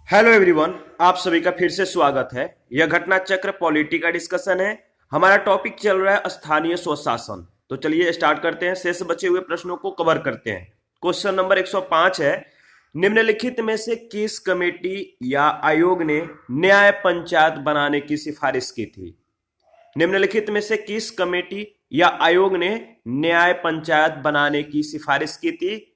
Hello everyone, आप सभी का फिर से स्वागत है। यह घटना चक्र पॉलिटी का डिस्कशन है। हमारा टॉपिक चल रहा है स्थानीय स्वशासन। तो चलिए स्टार्ट करते हैं, शेष बचे हुए प्रश्नों को कवर करते हैं। क्वेश्चन नंबर 105 है, निम्नलिखित में से किस कमेटी या आयोग ने न्याय पंचायत बनाने की सिफारिश की थी? निम्नलिखित में से किस कमेटी या आयोग ने न्याय पंचायत बनाने की सिफारिश की थी?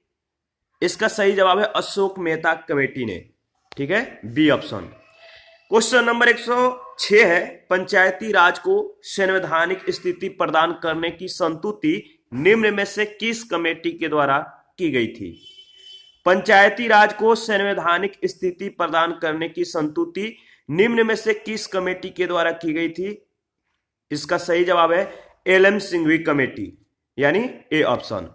इसका सही जवाब है अशोक मेहता कमेटी ने। ठीक है, बी ऑप्शन। क्वेश्चन नंबर 106 है, पंचायती राज को संवैधानिक स्थिति प्रदान करने की संस्तुति निम्न में से किस कमेटी के द्वारा की गई थी? पंचायती राज को संवैधानिक स्थिति प्रदान करने की संस्तुति निम्न में से किस कमेटी के द्वारा की गई थी? इसका सही जवाब है एल.एम. सिंघवी कमेटी, यानी ए ऑप्शन।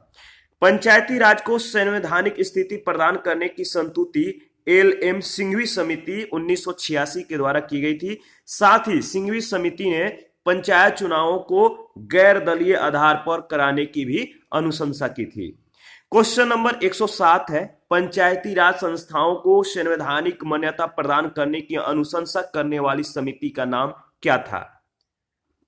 पंचायती राज को संवैधानिक स्थिति प्रदान करने की संस्तुति एल.एम. सिंघवी समिति 1986 के द्वारा की गई थी। साथ ही सिंघवी समिति ने पंचायत चुनावों को गैर दलीय आधार पर कराने की भी अनुशंसा की थी। क्वेश्चन नंबर 107 है, पंचायती राज संस्थाओं को संवैधानिक मान्यता प्रदान करने की अनुशंसा करने वाली समिति का नाम क्या था?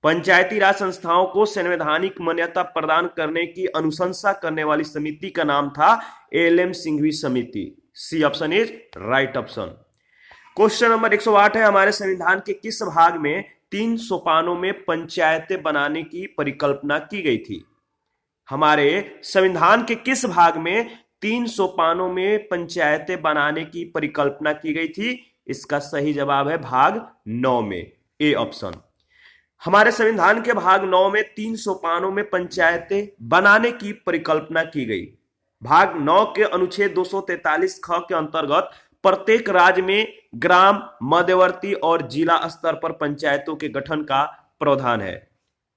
पंचायती राज संस्थाओं को संवैधानिक मान्यता प्रदान करने की अनुशंसा करने वाली समिति का नाम था एल.एम. सिंघवी समिति। C option is right option. Question number 108 है, हमारे संविधान के किस भाग में 3 सोपानों में पंचायतें बनाने की परिकल्पना की गई थी? हमारे संविधान के किस भाग में 3 सोपानों में पंचायतें बनाने की परिकल्पना की गई थी? इसका सही जवाब है भाग 9 में, ए ऑप्शन। हमारे संविधान के भाग 9 में 3 सोपानों में पंचायतें बनाने की परिकल्पना की गई। भाग 9 के अनुच्छेद 243 ख के अंतर्गत प्रत्येक राज्य में ग्राम, मध्यवर्ती और जिला स्तर पर पंचायतों के गठन का प्रावधान है।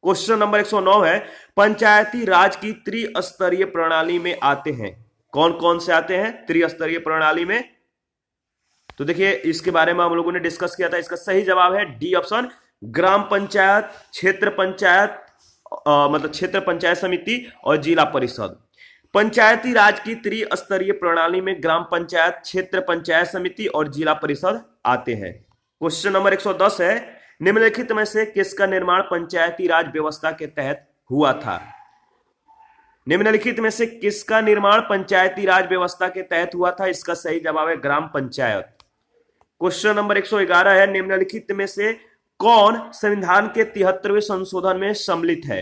क्वेश्चन नंबर 109 है, पंचायती राज की त्रिस्तरीय प्रणाली में आते हैं। कौन कौन से आते हैं त्रिस्तरीय प्रणाली में? तो देखिए, इसके बारे में हम लोगों ने डिस्कस किया था। इसका सही जवाब है डी ऑप्शन, ग्राम पंचायत, क्षेत्र पंचायत, मतलब क्षेत्र पंचायत समिति और जिला परिषद। पंचायती राज की त्रिस्तरीय प्रणाली में ग्राम पंचायत, क्षेत्र पंचायत समिति और जिला परिषद आते हैं। क्वेश्चन नंबर 110 है, निम्नलिखित में से किसका निर्माण पंचायती राज व्यवस्था के तहत हुआ था? निम्नलिखित में से किसका निर्माण पंचायती राज व्यवस्था के तहत हुआ था? इसका सही जवाब है ग्राम पंचायत। क्वेश्चन नंबर 111 है, निम्नलिखित में से कौन संविधान के 73वें संशोधन में सम्मिलित है?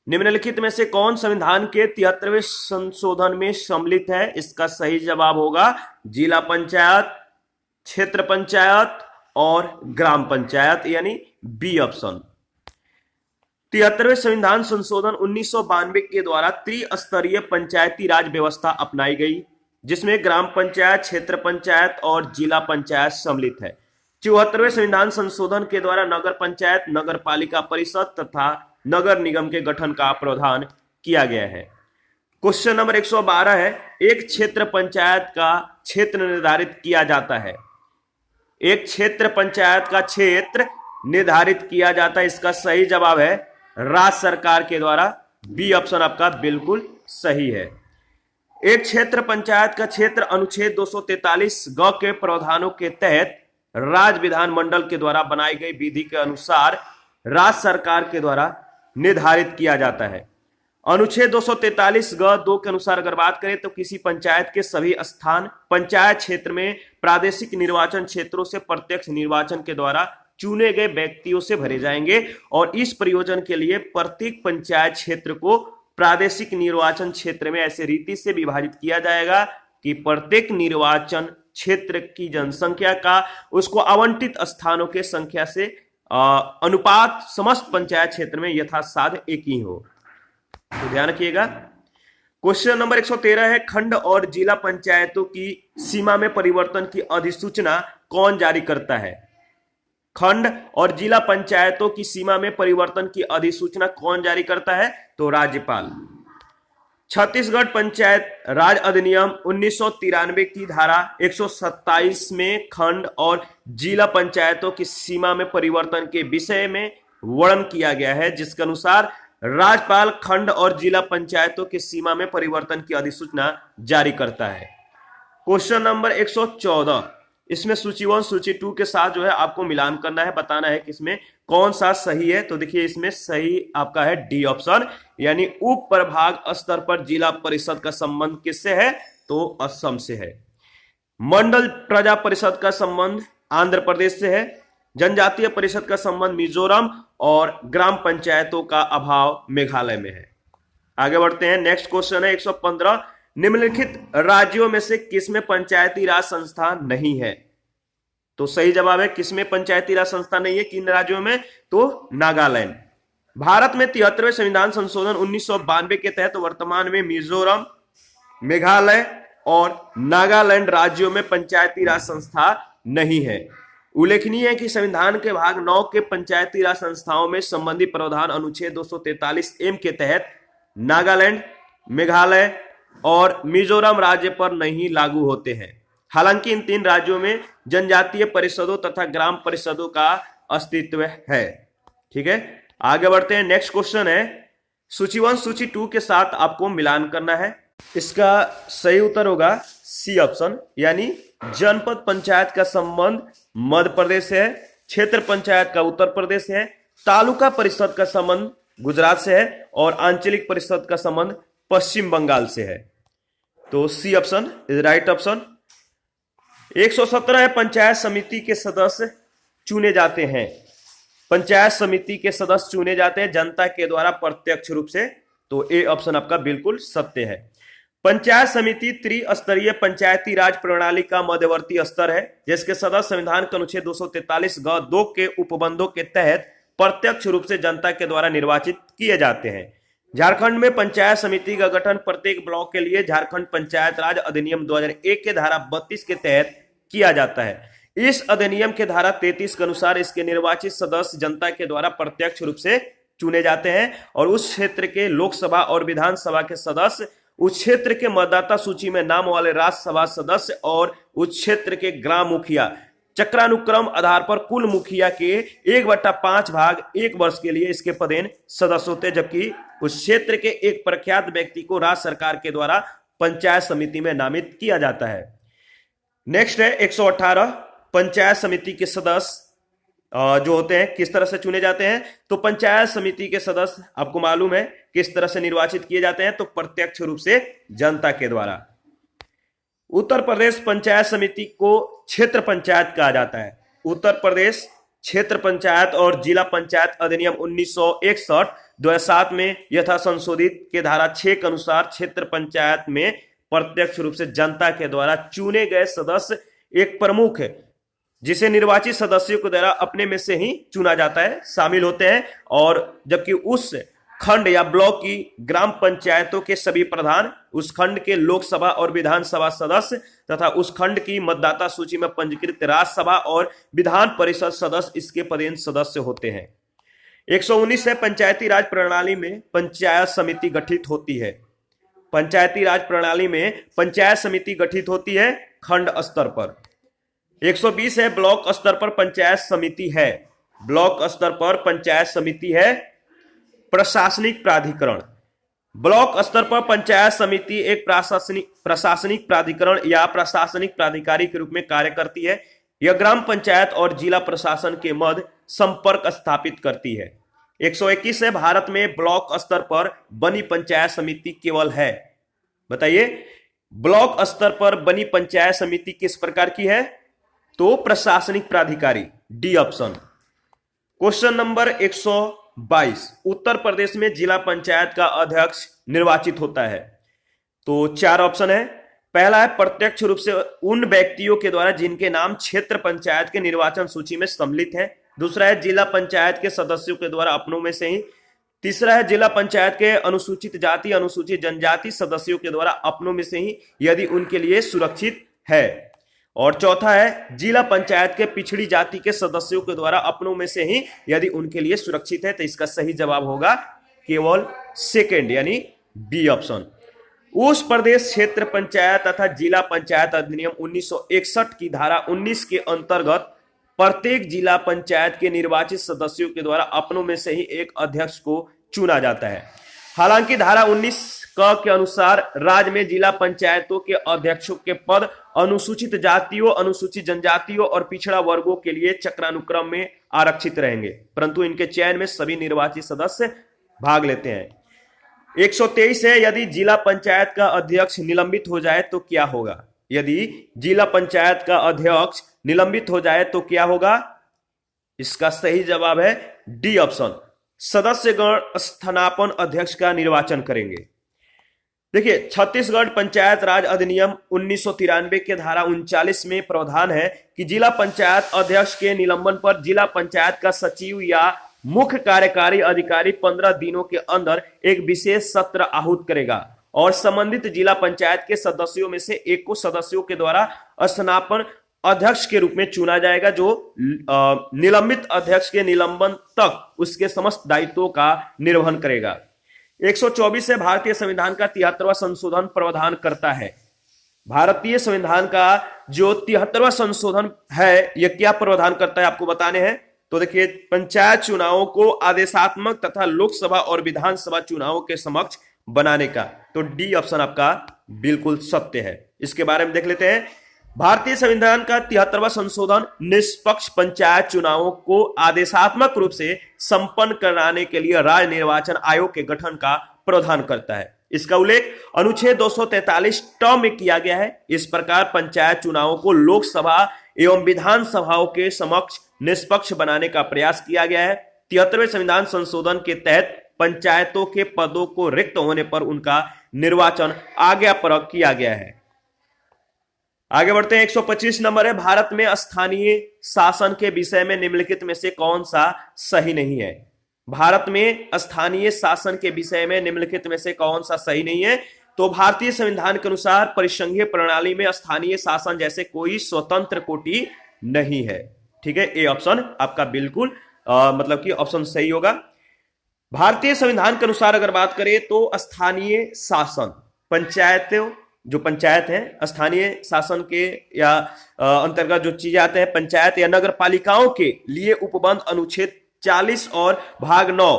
निम्नलिखित में से कौन संविधान के 73वें संशोधन में सम्मिलित है? इसका सही जवाब होगा जिला पंचायत, क्षेत्र पंचायत और ग्राम पंचायत, यानी बी ऑप्शन। 73वें संविधान संशोधन 1992 के द्वारा त्रिस्तरीय पंचायती राज व्यवस्था अपनाई गई, जिसमें ग्राम पंचायत, क्षेत्र पंचायत और जिला पंचायत सम्मिलित है। 74वें संविधान संशोधन के द्वारा नगर पंचायत, नगर पालिका परिषद तथा नगर निगम के गठन का प्रावधान किया गया है। क्वेश्चन नंबर 112 है, एक क्षेत्र पंचायत का क्षेत्र निर्धारित किया जाता है। एक क्षेत्र पंचायत का क्षेत्र निर्धारित किया जाता है। इसका सही जवाब है राज्य सरकार के द्वारा। बी ऑप्शन आपका बिल्कुल सही है। एक क्षेत्र पंचायत का क्षेत्र अनुच्छेद 243 ग के प्रावधानों के तहत राज्य विधानमंडल के द्वारा बनाई गई विधि के अनुसार राज्य सरकार के द्वारा निर्धारित किया जाता है। अनुच्छेद 243 ग 2 के अनुसार अगर बात करें तो किसी पंचायत के सभी स्थान पंचायत क्षेत्र में प्रादेशिक निर्वाचन क्षेत्रों से प्रत्यक्ष निर्वाचन के द्वारा चुने गए व्यक्तियों से भरे जाएंगे और इस प्रयोजन के लिए प्रत्येक पंचायत क्षेत्र को प्रादेशिक निर्वाचन क्षेत्र में ऐसे रीति से विभाजित किया जाएगा कि प्रत्येक निर्वाचन क्षेत्र की जनसंख्या का उसको आवंटित स्थानों के संख्या से अनुपात समस्त पंचायत क्षेत्र में यथासाध्य एक ही हो। तो ध्यान रखिएगा। क्वेश्चन नंबर 113 है, खंड और जिला पंचायतों की सीमा में परिवर्तन की अधिसूचना कौन जारी करता है? खंड और जिला पंचायतों की सीमा में परिवर्तन की अधिसूचना कौन जारी करता है? तो राज्यपाल। छत्तीसगढ़ पंचायत राज अधिनियम 1993 की धारा 127 में खंड और जिला पंचायतों की सीमा में परिवर्तन के विषय में वर्णन किया गया है, जिसके अनुसार राज्यपाल खंड और जिला पंचायतों की सीमा में परिवर्तन की अधिसूचना जारी करता है। क्वेश्चन नंबर 114, इसमें सूची 1 सूची 2 के साथ जो है आपको मिलान करना है, बताना है कि इसमें कौन सा सही है। तो देखिए इसमें सही आपका है डी ऑप्शन, यानी उप प्रभाग स्तर पर जिला परिषद का संबंध किससे है, तो असम से है। मंडल प्रजा परिषद का संबंध आंध्र प्रदेश से है। जनजातीय परिषद का संबंध मिजोरम और ग्राम पंचायतों का अभाव मेघालय में है। आगे बढ़ते हैं, नेक्स्ट क्वेश्चन है 115, निम्नलिखित राज्यों में से किसमें पंचायती राज संस्था नहीं है। तो सही जवाब है किसमें पंचायती राज संस्था नहीं है, किन राज्यों में, तो नागालैंड। भारत में 73वें संविधान संशोधन 1992 के तहत वर्तमान में मिजोरम, मेघालय और नागालैंड राज्यों में पंचायती राज संस्था नहीं है। उल्लेखनीय है कि संविधान के भाग 9 के पंचायती राज संस्थाओं में संबंधी प्रावधान अनुच्छेद 243 के तहत नागालैंड, मेघालय और मिजोरम राज्य पर नहीं लागू होते हैं। हालांकि इन 3 राज्यों में जनजातीय परिषदों तथा ग्राम परिषदों का अस्तित्व है। ठीक है, आगे बढ़ते हैं, नेक्स्ट क्वेश्चन है सूची 1 सूची 2 के साथ आपको मिलान करना है। इसका सही उत्तर होगा सी ऑप्शन, यानी जनपद पंचायत का संबंध मध्य प्रदेश से है, क्षेत्र पंचायत का उत्तर प्रदेश से है, तालुका परिषद का संबंध गुजरात से है और आंचलिक परिषद का संबंध पश्चिम बंगाल से है। तो C option is right option. 117 है, पंचायत समिति के सदस्य चुने जाते हैं। पंचायत समिति के सदस्य चुने जाते हैं जनता के द्वारा प्रत्यक्ष रूप से, तो ए ऑप्शन आपका बिल्कुल सत्य है। पंचायत समिति त्रिस्तरीय पंचायती राज प्रणाली का मध्यवर्ती स्तर है, जिसके सदस्य संविधान के अनुच्छेद 243(2) के उपबंधों के तहत प्रत्यक्ष रूप से जनता के द्वारा निर्वाचित किए जाते हैं। झारखंड में पंचायत समिति का गठन प्रत्येक ब्लॉक के लिए झारखंड पंचायत राज अधिनियम 2001 के धारा 32 के तहत किया जाता है। इस अधिनियम के धारा 33 के अनुसार इसके निर्वाचित सदस्य जनता के द्वारा प्रत्यक्ष रूप से चुने जाते हैं और उस क्षेत्र के लोकसभा और विधानसभा के सदस्य, उस क्षेत्र के मतदाता सूची में नाम वाले राज्यसभा सदस्य और उस क्षेत्र के ग्राम मुखिया चक्रानुक्रम आधार पर कुल मुखिया के 1/5 भाग 1 वर्ष के लिए इसके पदेन सदस्य होते हैं, जबकि उस क्षेत्र के एक प्रख्यात व्यक्ति को राज्य सरकार के द्वारा पंचायत समिति में नामित किया जाता है। नेक्स्ट है 118, पंचायत समिति के सदस्य जो होते हैं किस तरह से चुने जाते हैं। तो पंचायत समिति के सदस्य आपको मालूम है किस तरह से निर्वाचित किए जाते हैं, तो प्रत्यक्ष रूप से जनता के द्वारा। उत्तर प्रदेश पंचायत समिति को क्षेत्र पंचायत कहा जाता है। उत्तर प्रदेश क्षेत्र पंचायत और जिला पंचायत अधिनियम 1961 2007 में यथा संशोधित के धारा 6 के अनुसार क्षेत्र पंचायत में प्रत्यक्ष रूप से जनता के द्वारा चुने गए सदस्य एक प्रमुख है, जिसे निर्वाचित सदस्यों के द्वारा अपने में से ही चुना जाता है, शामिल होते हैं, और जबकि उस खंड या ब्लॉक की ग्राम पंचायतों के सभी प्रधान, उस खंड के लोकसभा और विधानसभा सदस्य तथा उस खंड की मतदाता सूची में पंजीकृत राज्यसभा और विधान परिषद सदस्य इसके पदेन सदस्य होते हैं। 119 है, पंचायती राज प्रणाली में पंचायत समिति गठित होती है। पंचायती राज प्रणाली में पंचायत समिति गठित होती है खंड स्तर पर। 120 है, ब्लॉक स्तर पर पंचायत समिति है। ब्लॉक स्तर पर पंचायत समिति है। प्रशासनिक प्राधिकरण, ब्लॉक स्तर पर पंचायत समिति एक प्रशासनिक प्राधिकरण या प्रशासनिक प्राधिकारी के रूप में कार्य करती है। यह ग्राम पंचायत और जिला प्रशासन के मध्य संपर्क स्थापित करती है। 121 है, भारत में ब्लॉक स्तर पर बनी पंचायत समिति केवल है। बताइए, ब्लॉक स्तर पर बनी पंचायत समिति किस प्रकार की है, तो प्रशासनिक प्राधिकारी, D option. Question number 122, Uttar Pradesh में जिला पंचायत का अध्यक्ष निर्वाचित होता है। तो 4 ऑप्शन है। पहला है प्रत्यक्ष रूप से उन व्यक्तियों के द्वारा जिनके नाम क्षेत्र पंचायत के निर्वाचन सूची में सम्मिलित है। दूसरा है जिला पंचायत के सदस्यों के द्वारा अपनों में से ही। तीसरा है जिला पंचायत के अनुसूचित जाति अनुसूचित जनजाति सदस्यों के द्वारा अपनों में से ही यदि उनके लिए सुरक्षित है। और चौथा है जिला पंचायत के पिछड़ी जाति के सदस्यों के द्वारा अपनों में से ही यदि उनके लिए सुरक्षित है। तो इसका सही जवाब होगा केवल सेकंड, यानी बी ऑप्शन। उस प्रदेश क्षेत्र पंचायत तथा जिला पंचायत अधिनियम 1961 की धारा 19 के अंतर्गत प्रत्येक जिला पंचायत के निर्वाचित सदस्यों के द्वारा अपनों में से ही एक अध्यक्ष को चुना जाता है। हालांकि धारा 19 क के अनुसार राज्य में जिला पंचायतों के अध्यक्षों के पद अनुसूचित जातियों, अनुसूचित जनजातियों और पिछड़ा वर्गों के लिए चक्रानुक्रम में आरक्षित रहेंगे, परंतु इनके चयन में सभी निर्वाचित सदस्य भाग लेते हैं। 123 है, यदि जिला पंचायत का अध्यक्ष निलंबित हो जाए तो क्या होगा? यदि जिला पंचायत का अध्यक्ष निलंबित हो जाए तो क्या होगा? इसका सही जवाब है डी ऑप्शन, सदस्यगण स्थानापन्न अध्यक्ष का निर्वाचन करेंगे। देखिए, छत्तीसगढ़ पंचायत राज अधिनियम 1993 के धारा 39 में प्रावधान है कि जिला पंचायत अध्यक्ष के निलंबन पर जिला पंचायत का सचिव या मुख्य कार्यकारी अधिकारी 15 दिनों के अंदर एक विशेष सत्र आहूत करेगा और संबंधित जिला पंचायत के सदस्यों में से एक को सदस्यों के द्वारा स्थानापन्न अध्यक्ष के रूप में चुना जाएगा, जो निलंबित अध्यक्ष के निलंबन तक उसके समस्त दायित्वों का निर्वहन करेगा। 124 से भारतीय संविधान का 73वां संशोधन प्रावधान करता है। भारतीय संविधान का जो 73वां संशोधन है यह क्या प्रावधान करता है आपको बताने हैं। तो देखिए, पंचायत चुनावों को आदेशात्मक तथा लोकसभा और विधानसभा चुनावों के समक्ष बनाने का, तो डी ऑप्शन आपका बिल्कुल सत्य है। इसके बारे में देख लेते हैं। भारतीय संविधान का 73वां संशोधन निष्पक्ष पंचायत चुनावों को आदेशात्मक रूप से संपन्न कराने के लिए राज्य निर्वाचन आयोग के गठन का प्रावधान करता है। इसका उल्लेख अनुच्छेद 243 ट में किया गया है। इस प्रकार पंचायत चुनावों को लोकसभा एवं विधानसभाओं के समक्ष निष्पक्ष बनाने का प्रयास किया गया है। 73वें संविधान संशोधन के तहत पंचायतों के पदों को रिक्त होने पर उनका निर्वाचन आज्ञापरक किया गया है। आगे बढ़ते हैं। 125 नंबर है, भारत में स्थानीय शासन के विषय में निम्नलिखित में से कौन सा सही नहीं है? भारत में स्थानीय शासन के विषय में निम्नलिखित में से कौन सा सही नहीं है? तो भारतीय संविधान के अनुसार परिसंघीय प्रणाली में स्थानीय शासन जैसे कोई स्वतंत्र कोटि नहीं है। ठीक है, ए ऑप्शन आपका बिल्कुल मतलब कि ऑप्शन सही होगा। भारतीय संविधान के अनुसार अगर बात करें तो स्थानीय शासन पंचायतों, जो पंचायत है स्थानीय शासन के या अंतर्गत जो चीजें आते हैं पंचायत या नगर पालिकाओं के लिए उपबंध अनुच्छेद 40 और भाग 9,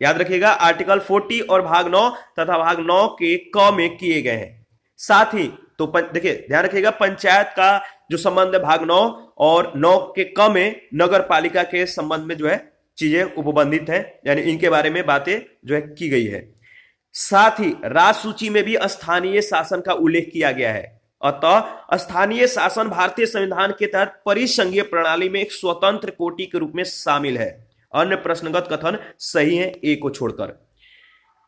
याद रखिएगा आर्टिकल 40 और भाग 9 तथा भाग 9 के क में किए गए हैं। साथ ही तो देखिए ध्यान रखिएगा, पंचायत का जो संबंध है भाग 9 और 9 के क में नगर पालिका के संबंध में जो है चीजें उपबंधित हैं, यानी इनके बारे में बातें जो है की गई है। साथ ही राज सूची में भी स्थानीय शासन का उल्लेख किया गया है। अतः स्थानीय शासन भारतीय संविधान के तहत परिसंघीय प्रणाली में एक स्वतंत्र कोटि के रूप में शामिल है। अन्य प्रश्नगत कथन सही है, ए को छोड़कर।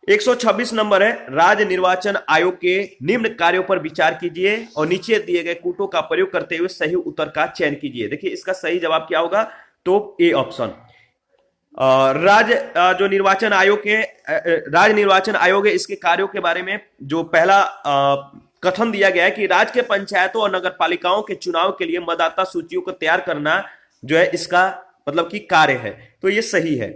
126 नंबर है, राज्य निर्वाचन आयोग के निम्न कार्यों पर विचार कीजिए और नीचे दिए गए कूटों का प्रयोग करते हुए सही उत्तर का चयन कीजिए। देखिए इसका सही जवाब क्या होगा, तो ए ऑप्शन। राज्य जो निर्वाचन आयोग के राज्य निर्वाचन आयोग है, इसके कार्यों के बारे में जो पहला कथन दिया गया है कि राज्य के पंचायतों और नगर पालिकाओं के चुनाव के लिए मतदाता सूचियों को तैयार करना जो है इसका मतलब कि कार्य है, तो ये सही है।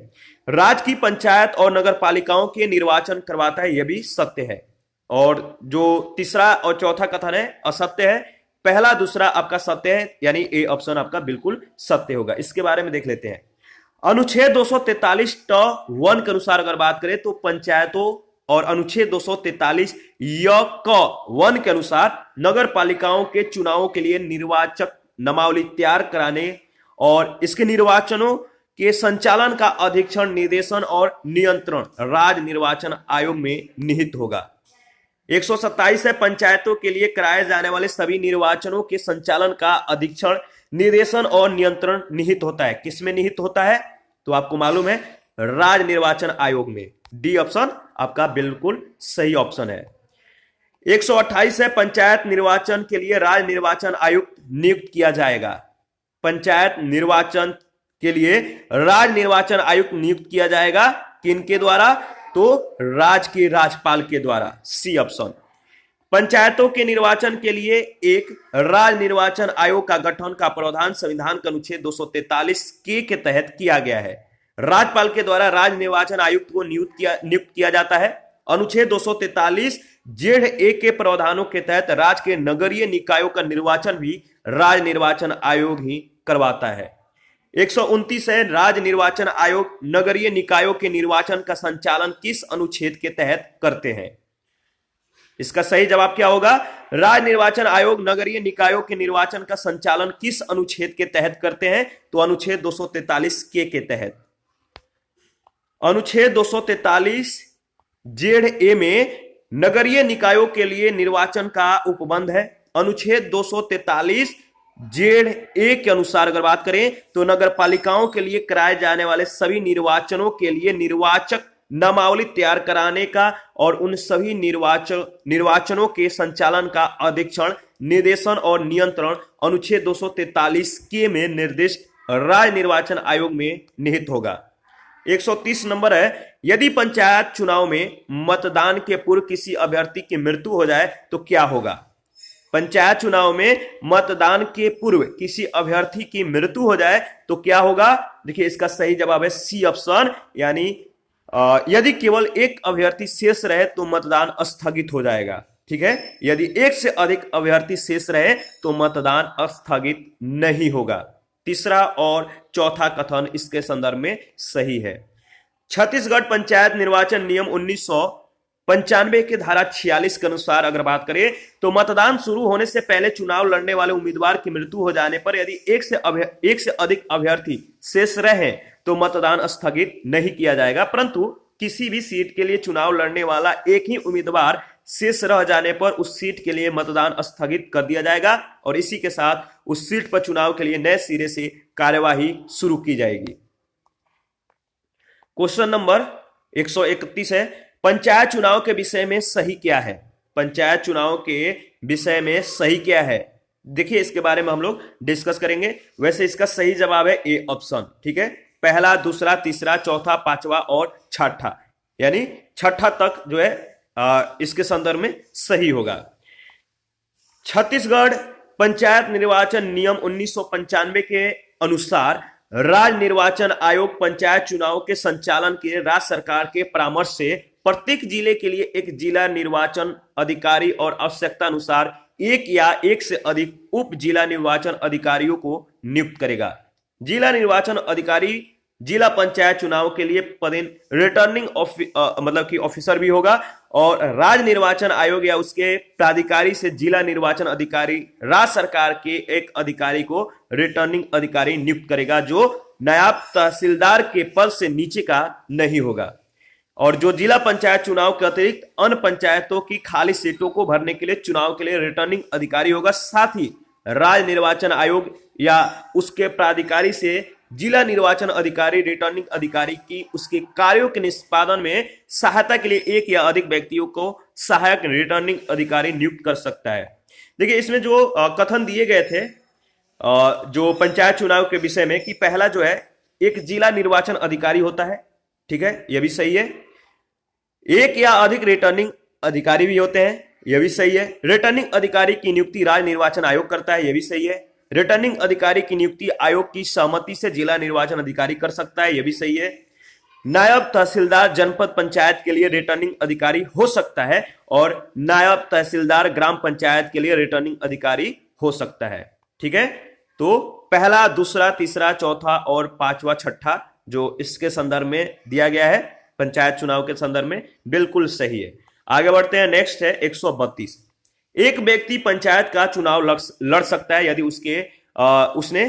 राज्य की पंचायत और नगर पालिकाओं के निर्वाचन करवाता है, यह भी सत्य है। और जो तीसरा और चौथा कथन है असत्य है। पहला दूसरा आपका सत्य है, यानी ए ऑप्शन आपका बिल्कुल सत्य होगा। इसके बारे में देख लेते हैं। अनुच्छेद 243 ट 1 के अनुसार अगर बात करें तो पंचायतों और अनुच्छेद 243 य क 1 के अनुसार नगर पालिकाओं के चुनावों के लिए निर्वाचक नामावली तैयार कराने और इसके निर्वाचनों के संचालन का अधीक्षण, निर्देशन और नियंत्रण राज्य निर्वाचन आयोग में निहित होगा। 127 है, पंचायतों के लिए कराए जाने वाले सभी निर्वाचनों के संचालन का अधीक्षण, निर्देशन और नियंत्रण निहित होता है। किसमें निहित होता है? तो आपको मालूम है राज्य निर्वाचन आयोग में। डी ऑप्शन आपका बिल्कुल सही ऑप्शन है। 128 है, पंचायत निर्वाचन के लिए राज्य निर्वाचन आयुक्त नियुक्त किया जाएगा। पंचायत निर्वाचन के लिए राज्य निर्वाचन आयुक्त नियुक्त किया जाएगा किनके द्वारा? तो राज्य के राज्यपाल के द्वारा। C option. पंचायतों के निर्वाचन के लिए एक राज्य निर्वाचन आयोग का गठन का प्रावधान संविधान के अनुच्छेद 243 के तहत किया गया है। राज्यपाल के द्वारा राज्य निर्वाचन आयुक्त को नियुक्त किया जाता है। अनुच्छेद 243 जेड ए के प्रावधानों के तहत राज्य के नगरीय निकायों का निर्वाचन भी राज्य निर्वाचन आयोग ही करवाता है। 129 है, राज्य निर्वाचन आयोग नगरीय निकायों के निर्वाचन का संचालन किस अनुच्छेद के तहत करते हैं? इसका सही जवाब क्या होगा? राज्य निर्वाचन आयोग नगरीय निकायों के निर्वाचन का संचालन किस अनुच्छेद के तहत करते हैं? तो अनुच्छेद 243 के तहत। अनुच्छेद 243 जेड ए में नगरीय निकायों के लिए निर्वाचन का उपबंध है। अनुच्छेद 243 जेड ए के अनुसार अगर बात करें तो नगर पालिकाओं के लिए कराए जाने वाले सभी निर्वाचनों के लिए निर्वाचक नामावली तैयार कराने का और उन सभी निर्वाचनों के संचालन का अधीक्षण, निर्देशन और नियंत्रण अनुच्छेद 243 के में निर्दिष्ट राज्य निर्वाचन आयोग में निहित होगा। 130 नंबर है, यदि पंचायत चुनाव में मतदान के पूर्व किसी अभ्यर्थी की मृत्यु हो जाए तो क्या होगा? पंचायत चुनाव में मतदान के पूर्व किसी अभ्यर्थी की मृत्यु हो जाए तो क्या होगा? देखिए इसका सही जवाब है सी ऑप्शन, यानी यदि केवल एक अभ्यर्थी शेष रहे तो मतदान स्थगित हो जाएगा। ठीक है, यदि एक से अधिक अभ्यर्थी शेष रहे तो मतदान स्थगित नहीं होगा। तीसरा और चौथा कथन इसके संदर्भ में सही है। छत्तीसगढ़ पंचायत निर्वाचन नियम 1995 के धारा 46 के अनुसार अगर बात करें तो मतदान शुरू होने से पहले चुनाव लड़ने वाले उम्मीदवार की मृत्यु हो जाने पर यदि एक से अधिक अभ्यर्थी शेष रहे तो मतदान स्थगित नहीं किया जाएगा, परंतु किसी भी सीट के लिए चुनाव लड़ने वाला एक ही उम्मीदवार शेष रह जाने पर उस सीट के लिए मतदान स्थगित कर दिया जाएगा और इसी के साथ उस सीट पर चुनाव के लिए नए सिरे से कार्यवाही शुरू की जाएगी। क्वेश्चन नंबर 131 है, पंचायत चुनाव के विषय में सही क्या है? पंचायत चुनाव के विषय में सही क्या है? देखिए इसके बारे में हम लोग डिस्कस करेंगे। वैसे इसका सही जवाब है ए ऑप्शन। ठीक है, पहला, दूसरा, तीसरा, चौथा, पांचवा और छठा, यानी छठा तक जो है इसके संदर्भ में सही होगा। छत्तीसगढ़ पंचायत निर्वाचन नियम 1995 के अनुसार राज्य निर्वाचन आयोग पंचायत चुनाव के संचालन के राज्य सरकार के परामर्श से प्रत्येक जिले के लिए एक जिला निर्वाचन अधिकारी और आवश्यकता अनुसार एक या एक से अधिक उप जिला निर्वाचन अधिकारियों को नियुक्त करेगा। जिला निर्वाचन अधिकारी जिला पंचायत चुनाव के लिए पदेन रिटर्निंग मतलब कि ऑफिसर भी होगा और राज्य निर्वाचन आयोग या उसके प्राधिकारी से जिला निर्वाचन अधिकारी राज्य सरकार के एक अधिकारी को रिटर्निंग अधिकारी नियुक्त करेगा जो नायब तहसीलदार के पद से नीचे का नहीं होगा और जो जिला पंचायत चुनाव के अतिरिक्त अन्य पंचायतों की खाली सीटों को भरने के लिए चुनाव के लिए रिटर्निंग अधिकारी होगा। साथ ही राज्य निर्वाचन आयोग या उसके प्राधिकारी से जिला निर्वाचन अधिकारी रिटर्निंग अधिकारी की उसके कार्यों के निष्पादन में सहायता के लिए एक या अधिक व्यक्तियों को सहायक रिटर्निंग अधिकारी नियुक्त कर सकता है। देखिए इसमें जो कथन दिए गए थे जो पंचायत चुनाव के विषय में कि पहला जो है एक जिला निर्वाचन अधिकारी होता है। ठीक है, यह भी सही है। एक या अधिक रिटर्निंग अधिकारी भी होते हैं, यह भी सही है। रिटर्निंग अधिकारी की नियुक्ति राज्य निर्वाचन आयोग करता है, यह भी सही है। रिटर्निंग अधिकारी की नियुक्ति आयोग की सहमति से जिला निर्वाचन अधिकारी कर सकता है, यह भी सही है। नायब तहसीलदार जनपद पंचायत के लिए रिटर्निंग अधिकारी हो सकता है और नायब तहसीलदार ग्राम पंचायत के लिए रिटर्निंग अधिकारी हो सकता है। ठीक है, तो पहला, दूसरा, तीसरा, चौथा और पांचवा, छठा जो इसके संदर्भ में दिया गया है पंचायत चुनाव के संदर्भ में बिल्कुल सही है। आगे बढ़ते हैं। नेक्स्ट है 132। एक व्यक्ति पंचायत का चुनाव लड़ सकता है यदि उसने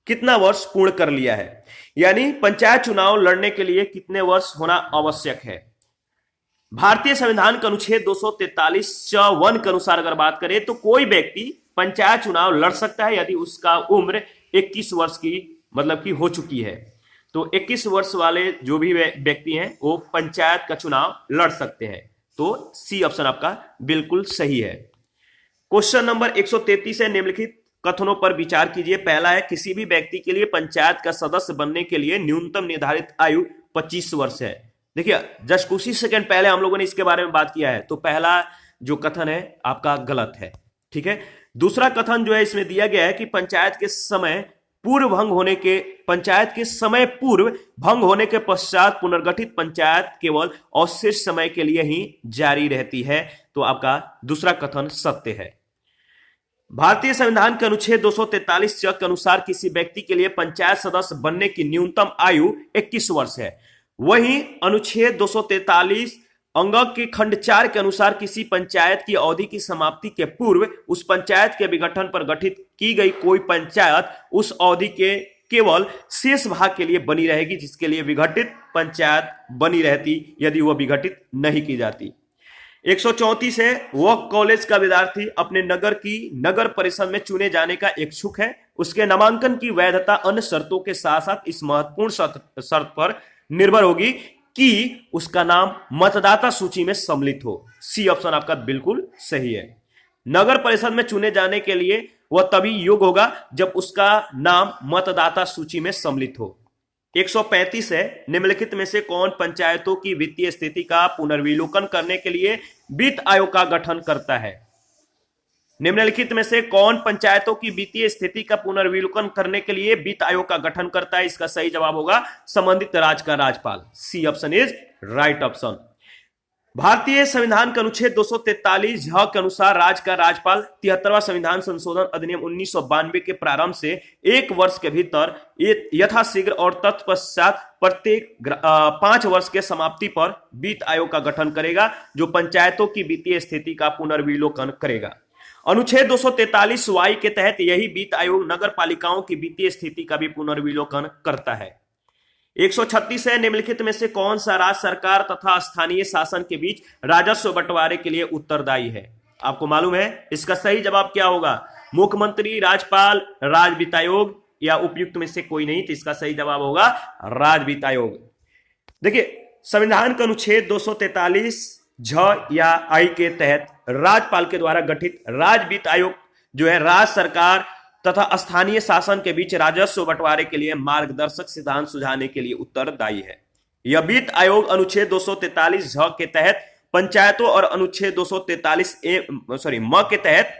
कितना वर्ष पूर्ण कर लिया है, यानी पंचायत चुनाव लड़ने के लिए कितने वर्ष होना आवश्यक है। भारतीय संविधान के अनुच्छेद 243(1) के अनुसार अगर बात करें तो कोई व्यक्ति पंचायत चुनाव लड़ सकता है यदि उसका उम्र 21 वर्ष की मतलब की हो चुकी है। तो 21 वर्ष वाले जो भी व्यक्ति हैं वो पंचायत का चुनाव लड़ सकते हैं। तो सी ऑप्शन आपका बिल्कुल सही है। क्वेश्चन नंबर 133 है, निम्नलिखित कथनों पर विचार कीजिए। पहला है, किसी भी व्यक्ति के लिए पंचायत का सदस्य बनने के लिए न्यूनतम निर्धारित आयु 25 वर्ष है। देखिए जस्ट कुछ ही सेकंड पहले हम लोगों ने इसके बारे में बात किया है, तो पहला जो कथन है आपका गलत है। ठीक है, दूसरा कथन जो है इसमें दिया गया है कि पंचायत के समय पूर्व भंग होने के पश्चात पुनर्गठित पंचायत केवल अवशिष्ट समय के लिए ही जारी रहती है। तो आपका दूसरा कथन सत्य है। भारतीय संविधान के अनुच्छेद 243(च) के अनुसार किसी व्यक्ति के लिए पंचायत सदस्य बनने की न्यूनतम आयु 21 वर्ष है। वहीं अनुच्छेद 243 अंग के खंड 4 के अनुसार किसी पंचायत की अवधि की समाप्ति के पूर्व उस पंचायत के विघटन पर गठित की गई कोई पंचायत उस अवधि के केवल शेष भाग के लिए बनी रहेगी जिसके लिए विघटित पंचायत बनी रहती यदि वह विघटित नहीं की जाती। 134 है, वह कॉलेज का विद्यार्थी अपने नगर की नगर परिषद में चुने जाने का इच्छुक है, उसके नामांकन की वैधता अन्य शर्तों के साथ साथ इस महत्वपूर्ण शर्त पर निर्भर होगी कि उसका नाम मतदाता सूची में सम्मिलित हो। सी ऑप्शन आपका बिल्कुल सही है। नगर परिषद में चुने जाने के लिए वह तभी योग्य होगा जब उसका नाम मतदाता सूची में सम्मिलित हो। 135 है, निम्नलिखित में से कौन पंचायतों की वित्तीय स्थिति का पुनर्विलोकन करने के लिए वित्त आयोग का गठन करता है। निम्नलिखित में से कौन पंचायतों की वित्तीय स्थिति का पुनर्विलोकन करने के लिए वित्त आयोग का गठन करता है। इसका सही जवाब होगा संबंधित राज्य का राज्यपाल। C option is right option. भारतीय संविधान के अनुच्छेद 243 झ के अनुसार राज्य का राज्यपाल 73वां संविधान संशोधन अधिनियम 1992 के प्रारंभ से 1 वर्ष के भीतर यथाशीघ्र और तत्पश्चात प्रत्येक 5 वर्ष के समाप्ति पर वित्त आयोग का गठन करेगा जो पंचायतों की वित्तीय स्थिति का पुनर्विलोकन करेगा। अनुच्छेद 243 वाई के तहत यही वित्त आयोग नगर पालिकाओं की वित्तीय स्थिति का भी पुनर्विलोकन करता है। 136 है, निम्नलिखित में से कौन सा राज्य सरकार तथा स्थानीय शासन के बीच राजस्व बंटवारे के लिए उत्तरदायी है। आपको मालूम है इसका सही जवाब क्या होगा। मुख्यमंत्री, राज्यपाल, राज्य वित्त आयोग या उपयुक्त में से कोई नहीं, तो इसका सही जवाब होगा राज्य वित्त आयोग। देखिए संविधान का अनुच्छेद 243 झ या आई के तहत राज्यपाल के द्वारा गठित राज्य वित्त आयोग जो है राज्य सरकार तथा स्थानीय शासन के बीच राजस्व बंटवारे के लिए मार्गदर्शक सिद्धांत सुझाने के लिए उत्तरदायी है। यह वित्त आयोग अनुच्छेद 243 झ के तहत पंचायतों और अनुच्छेद 243 म के तहत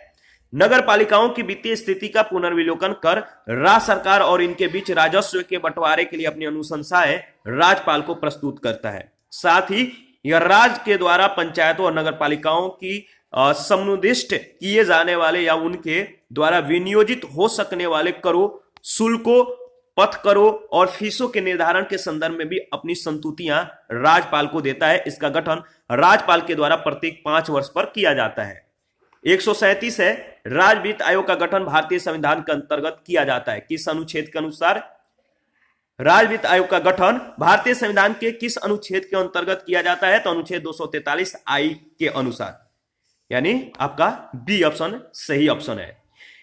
नगर पालिकाओं की वित्तीय स्थिति का पुनर्विलोकन कर राज्य सरकार और इनके बीच राजस्व के बंटवारे के लिए अपनी अनुशंसाएं राज्यपाल को प्रस्तुत करता है। साथ ही यह राज्य के द्वारा पंचायतों और नगर पालिकाओं की समुद्दिष्ट किए जाने वाले या उनके द्वारा विनियोजित हो सकने वाले करों, शुल्कों, पथ करों और फीसों के निर्धारण के संदर्भ में भी अपनी संस्तुतियां राज्यपाल को देता है। इसका गठन राज्यपाल के द्वारा प्रत्येक 5 वर्ष पर किया जाता है। 137 है, राज्य वित्त आयोग का गठन भारतीय संविधान के अंतर्गत किया जाता है। किस अनुच्छेद के अनुसार राज्य वित्त आयोग का गठन भारतीय संविधान के किस अनुच्छेद के अंतर्गत किया जाता है। तो अनुच्छेद 243 आई के अनुसार, यानी आपका बी ऑप्शन सही ऑप्शन है।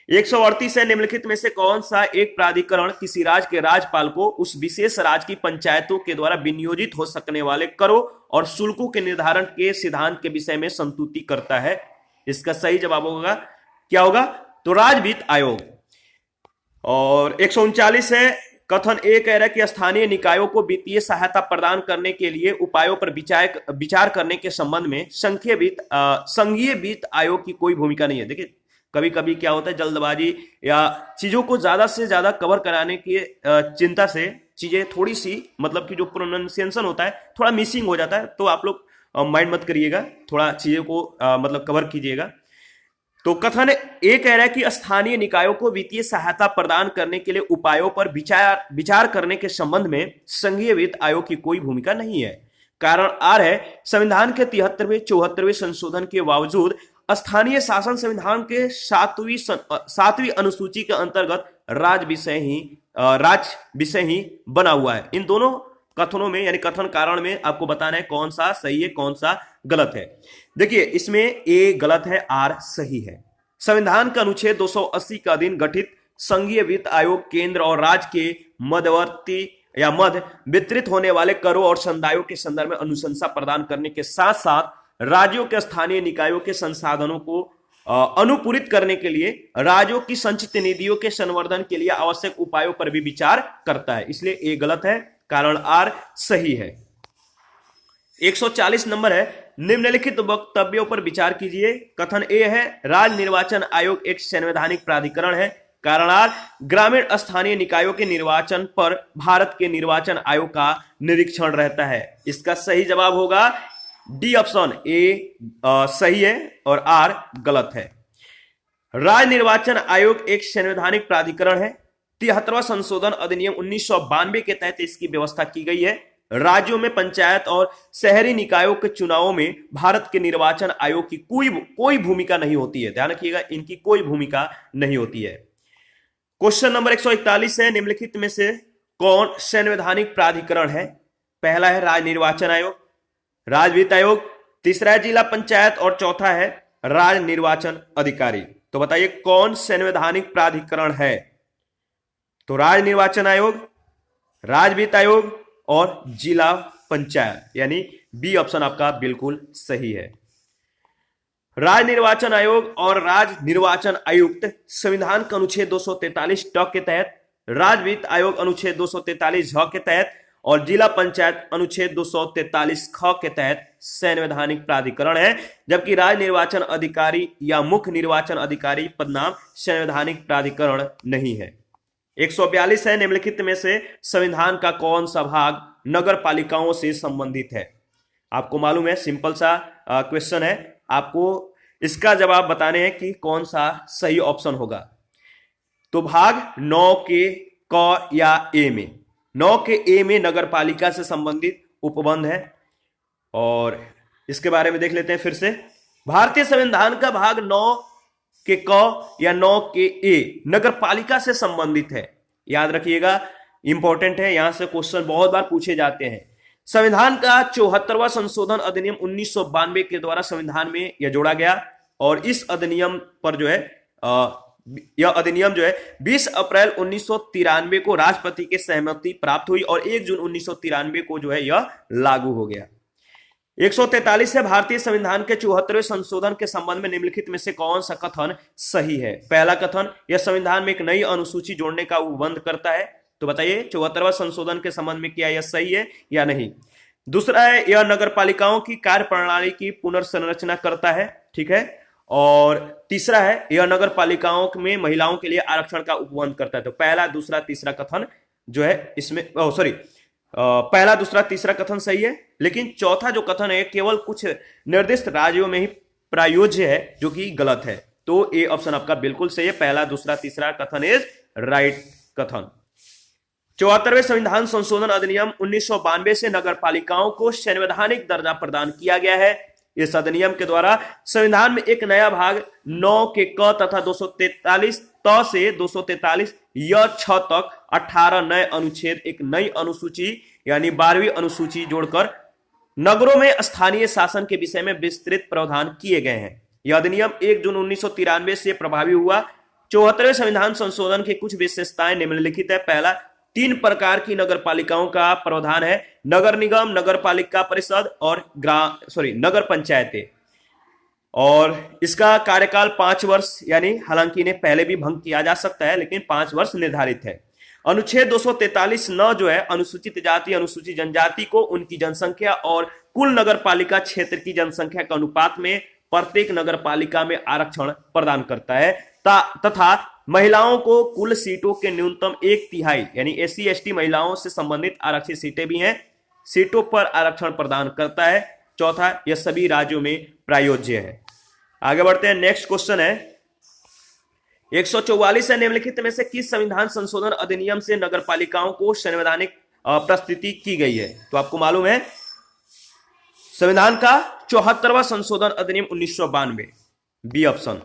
138 है, निम्नलिखित में से कौन सा एक प्राधिकरण किसी राज्य के राज्यपाल को उस विशेष राज्य की पंचायतों के द्वारा विनियोजित हो सकने वाले करों और शुल्कों के निर्धारण के सिद्धांत के विषय में संस्तुति करता है। इसका सही जवाब होगा क्या होगा, तो राज्य वित्त आयोग। और 139 है, कथन ए कह रहा है कि स्थानीय निकायों को वित्तीय सहायता प्रदान करने के लिए उपायों पर विचार करने के संबंध में संघीय वित्त आयोग की कोई भूमिका नहीं है। देखिए कभी कभी क्या होता है, जल्दबाजी या चीजों को ज्यादा से ज्यादा कवर कराने की चिंता से चीजें थोड़ी सी मतलब कि जो प्रोनाउंसिएशन होता है थोड़ा मिसिंग हो जाता है, तो आप लोग माइंड मत करिएगा, थोड़ा चीजों को मतलब कवर कीजिएगा। तो कथन ए कह रहा है कि स्थानीय निकायों को वित्तीय सहायता प्रदान करने के लिए उपायों पर विचार करने के संबंध में संघीय वित्त आयोग की कोई भूमिका नहीं है। कारण आर है, संविधान के 73वें 74वें संशोधन के बावजूद स्थानीय शासन संविधान के 7वीं अनुसूची के अंतर्गत राज्य विषय ही बना हुआ है। इन दोनों कथनों में यानी कथन कारण में आपको बताना है कौन सा सही है कौन सा गलत है। देखिए इसमें ए गलत है, आर सही है। संविधान का अनुच्छेद 280 का अधीन गठित संघीय वित्त आयोग केंद्र और राज्य के मध्यवर्ती या मध्य वितरित होने वाले करों और संदायों के संदर्भ में अनुशंसा प्रदान करने के साथ साथ राज्यों के स्थानीय निकायों के संसाधनों को अनुपूरित करने के लिए राज्यों की संचित निधियों के संवर्धन के लिए आवश्यक उपायों पर भी विचार करता है। इसलिए ए गलत है, कारण आर सही है। 140 नंबर है, निम्नलिखित वक्तव्यों पर विचार कीजिए। कथन ए है, राज्य निर्वाचन आयोग एक संवैधानिक प्राधिकरण है। कारण आर, ग्रामीण स्थानीय निकायों के निर्वाचन पर भारत के निर्वाचन आयोग का निरीक्षण रहता है। इसका सही जवाब होगा डी ऑप्शन, ए सही है और आर गलत है। राज्य निर्वाचन आयोग एक संवैधानिक प्राधिकरण है। 73वां संशोधन अधिनियम 1992 के तहत इसकी व्यवस्था की गई है। राज्यों में पंचायत और शहरी निकायों के चुनावों में भारत के निर्वाचन आयोग की कोई भूमिका नहीं होती है। ध्यान रखिएगा, इनकी कोई भूमिका नहीं होती है। क्वेश्चन नंबर 141 है, निम्नलिखित में से कौन संवैधानिक प्राधिकरण है? पहला है राज्य निर्वाचन आयोग, राज्य वित्त आयोग, तीसरा है जिला पंचायत और चौथा है राज्य निर्वाचन अधिकारी। तो बताइए कौन संवैधानिक प्राधिकरण है? तो राज्य निर्वाचन आयोग, राज्य वित्त आयोग और जिला पंचायत, यानी बी ऑप्शन आपका बिल्कुल सही है। राज्य निर्वाचन आयोग और राज्य निर्वाचन आयुक्त संविधान के अनुच्छेद 243 के तहत, राज्य वित्त आयोग अनुच्छेद 243 के तहत और जिला पंचायत अनुच्छेद 243 के तहत संवैधानिक प्राधिकरण है, जबकि राज्य निर्वाचन अधिकारी या मुख्य निर्वाचन अधिकारी पदनाम संवैधानिक प्राधिकरण नहीं है। 142 है, निम्नलिखित में से संविधान का कौन सा भाग नगर पालिकाओं से संबंधित है? आपको मालूम है, सिंपल सा क्वेश्चन है, आपको इसका जवाब बताने हैं कि कौन सा सही ऑप्शन होगा। तो भाग 9 के क या ए में, 9 के ए में नगर पालिका से संबंधित उपबंध है और इसके बारे में देख लेते हैं फिर से। भारतीय संविधान का भाग 9 के क या 9 के ए नगर पालिका से संबंधित है। याद रखिएगा, इंपॉर्टेंट है, यहां से क्वेश्चन बहुत बार पूछे जाते हैं। संविधान का 74वां संशोधन अधिनियम 1992 के द्वारा संविधान में यह जोड़ा गया और इस अधिनियम पर जो है यह अधिनियम जो है 20 अप्रैल 1993 को राष्ट्रपति के सहमति प्राप्त हुई और 1 जून 1993 को जो है यह लागू हो गया। 143 है, भारतीय संविधान के 74वें संशोधन के संबंध में निम्नलिखित में से कौन सा कथन सही है? पहला कथन, यह संविधान में एक नई अनुसूची जोड़ने का उपबंध करता है। तो बताइए 74वां संशोधन के संबंध में क्या यह सही है या नहीं? दूसरा है, यह नगर पालिकाओं की कार्य प्रणाली की पुनर्संरचना करता है, ठीक है। और तीसरा है, यह नगर पालिकाओं में महिलाओं के लिए आरक्षण का उपबंध करता है। तो पहला, दूसरा, तीसरा कथन जो है इसमें पहला, दूसरा, तीसरा कथन सही है, लेकिन चौथा जो कथन है केवल कुछ निर्दिष्ट राज्यों में ही प्रायोज्य है, जो कि गलत है। तो ए ऑप्शन आपका बिल्कुल सही है, पहला, दूसरा, तीसरा कथन इज राइट कथन। 74वें संविधान संशोधन अधिनियम 1992 से नगर पालिकाओं को संवैधानिक दर्जा प्रदान किया गया है। इस अधिनियम के द्वारा संविधान में एक नया भाग 9 के क तथा 243 त से 243 य 6 तक 18 नए अनुच्छेद, एक नई अनुसूची यानी 12वीं अनुसूची जोड़कर नगरों में स्थानीय शासन के विषय में विस्तृत प्रावधान किए गए हैं। यह अधिनियम 1 जून 1993 से प्रभावी हुआ। 74वें संविधान संशोधन की कुछ विशेषताएं निम्नलिखित है। पहला, 3 प्रकार की नगर पालिकाओं का प्रावधान है, नगर निगम, नगर पालिका परिषद और नगर पंचायतें। और इसका कार्यकाल 5 वर्ष, यानी हालांकि इन्हें पहले भी भंग किया जा सकता है, लेकिन 5 वर्ष निर्धारित है। अनुच्छेद 243 न जो है अनुसूचित जाति, अनुसूचित जनजाति को उनकी जनसंख्या और कुल नगर पालिका क्षेत्र की जनसंख्या के अनुपात में प्रत्येक नगर पालिका में आरक्षण प्रदान करता है तथा महिलाओं को कुल सीटों के न्यूनतम 1/3 यानी SC/ST महिलाओं से संबंधित आरक्षित सीटें भी हैं, सीटों पर आरक्षण प्रदान करता है। चौथा, यह सभी राज्यों में प्रायोज्य है। आगे बढ़ते हैं, नेक्स्ट क्वेश्चन है 144 है, निम्नलिखित में से किस संविधान संशोधन अधिनियम से नगर पालिकाओं को संवैधानिक प्रस्तुति की गई है? तो आपको मालूम है संविधान का 74वां संशोधन अधिनियम 1992, बी ऑप्शन।